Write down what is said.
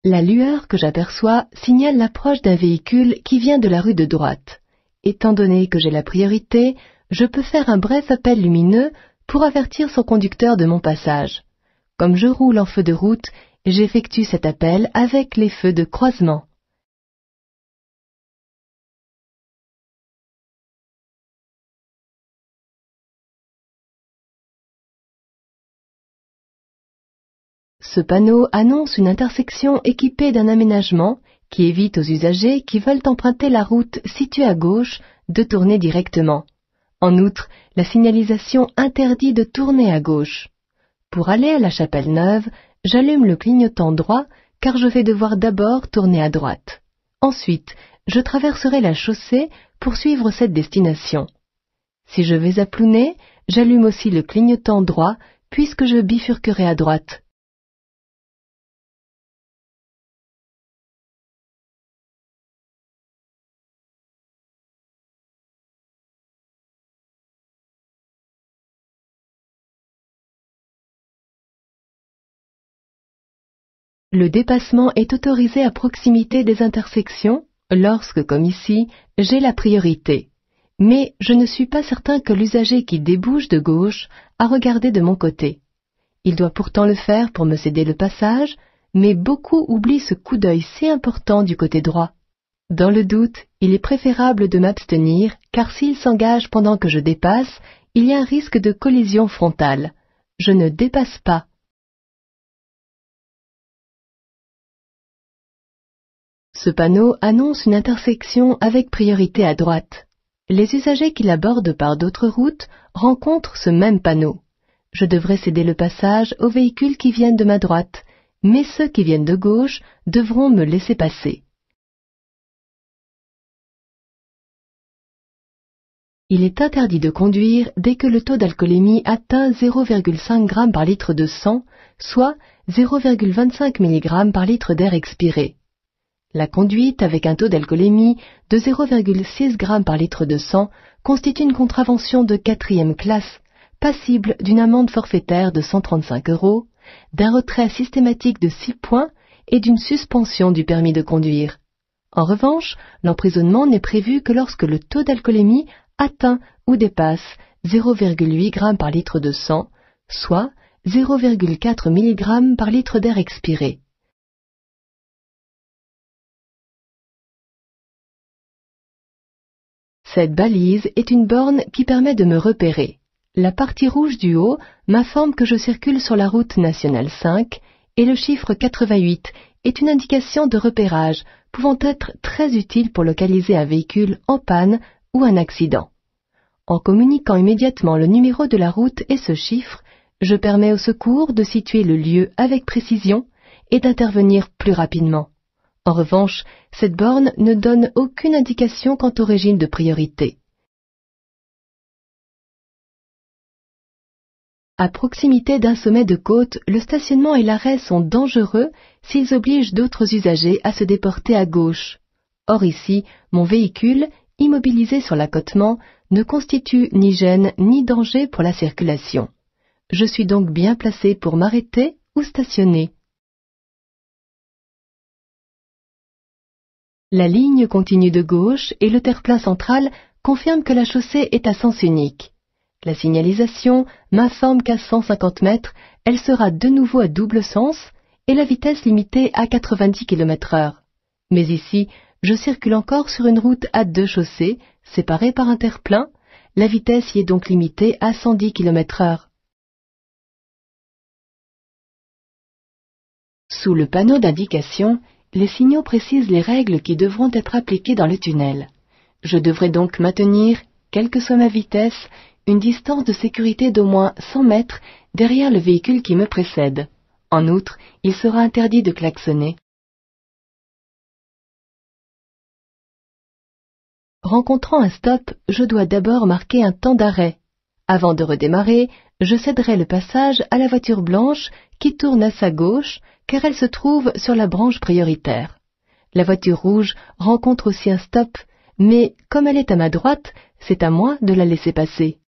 La lueur que j'aperçois signale l'approche d'un véhicule qui vient de la rue de droite. Étant donné que j'ai la priorité, je peux faire un bref appel lumineux pour avertir son conducteur de mon passage. Comme je roule en feu de route, j'effectue cet appel avec les feux de croisement. Ce panneau annonce une intersection équipée d'un aménagement qui évite aux usagers qui veulent emprunter la route située à gauche de tourner directement. En outre, la signalisation interdit de tourner à gauche. Pour aller à la Chapelle-Neuve, j'allume le clignotant droit car je vais devoir d'abord tourner à droite. Ensuite, je traverserai la chaussée pour suivre cette destination. Si je vais à Plouné, j'allume aussi le clignotant droit puisque je bifurquerai à droite. Le dépassement est autorisé à proximité des intersections lorsque, comme ici, j'ai la priorité. Mais je ne suis pas certain que l'usager qui débouche de gauche a regardé de mon côté. Il doit pourtant le faire pour me céder le passage, mais beaucoup oublient ce coup d'œil si important du côté droit. Dans le doute, il est préférable de m'abstenir, car s'il s'engage pendant que je dépasse, il y a un risque de collision frontale. Je ne dépasse pas. Ce panneau annonce une intersection avec priorité à droite. Les usagers qui l'abordent par d'autres routes rencontrent ce même panneau. Je devrais céder le passage aux véhicules qui viennent de ma droite, mais ceux qui viennent de gauche devront me laisser passer. Il est interdit de conduire dès que le taux d'alcoolémie atteint 0,5 g par litre de sang, soit 0,25 mg par litre d'air expiré. La conduite avec un taux d'alcoolémie de 0,6 g par litre de sang constitue une contravention de 4e classe, passible d'une amende forfaitaire de 135 €, d'un retrait systématique de 6 points et d'une suspension du permis de conduire. En revanche, l'emprisonnement n'est prévu que lorsque le taux d'alcoolémie atteint ou dépasse 0,8 g par litre de sang, soit 0,4 mg par litre d'air expiré. Cette balise est une borne qui permet de me repérer. La partie rouge du haut m'informe que je circule sur la route nationale 5 et le chiffre 88 est une indication de repérage pouvant être très utile pour localiser un véhicule en panne ou un accident. En communiquant immédiatement le numéro de la route et ce chiffre, je permets au secours de situer le lieu avec précision et d'intervenir plus rapidement. En revanche, cette borne ne donne aucune indication quant au régime de priorité. À proximité d'un sommet de côte, le stationnement et l'arrêt sont dangereux s'ils obligent d'autres usagers à se déporter à gauche. Or ici, mon véhicule, immobilisé sur l'accotement, ne constitue ni gêne ni danger pour la circulation. Je suis donc bien placé pour m'arrêter ou stationner. La ligne continue de gauche et le terre-plein central confirment que la chaussée est à sens unique. La signalisation m'informe qu'à 150 mètres, elle sera de nouveau à double sens et la vitesse limitée à 90 km/h. Mais ici, je circule encore sur une route à 2 chaussées, séparées par un terre-plein. La vitesse y est donc limitée à 110 km/h. Sous le panneau d'indication, les signaux précisent les règles qui devront être appliquées dans le tunnel. Je devrais donc maintenir, quelle que soit ma vitesse, une distance de sécurité d'au moins 100 mètres derrière le véhicule qui me précède. En outre, il sera interdit de klaxonner. Rencontrant un stop, je dois d'abord marquer un temps d'arrêt. Avant de redémarrer, je céderai le passage à la voiture blanche qui tourne à sa gauche car elle se trouve sur la branche prioritaire. La voiture rouge rencontre aussi un stop, mais comme elle est à ma droite, c'est à moi de la laisser passer.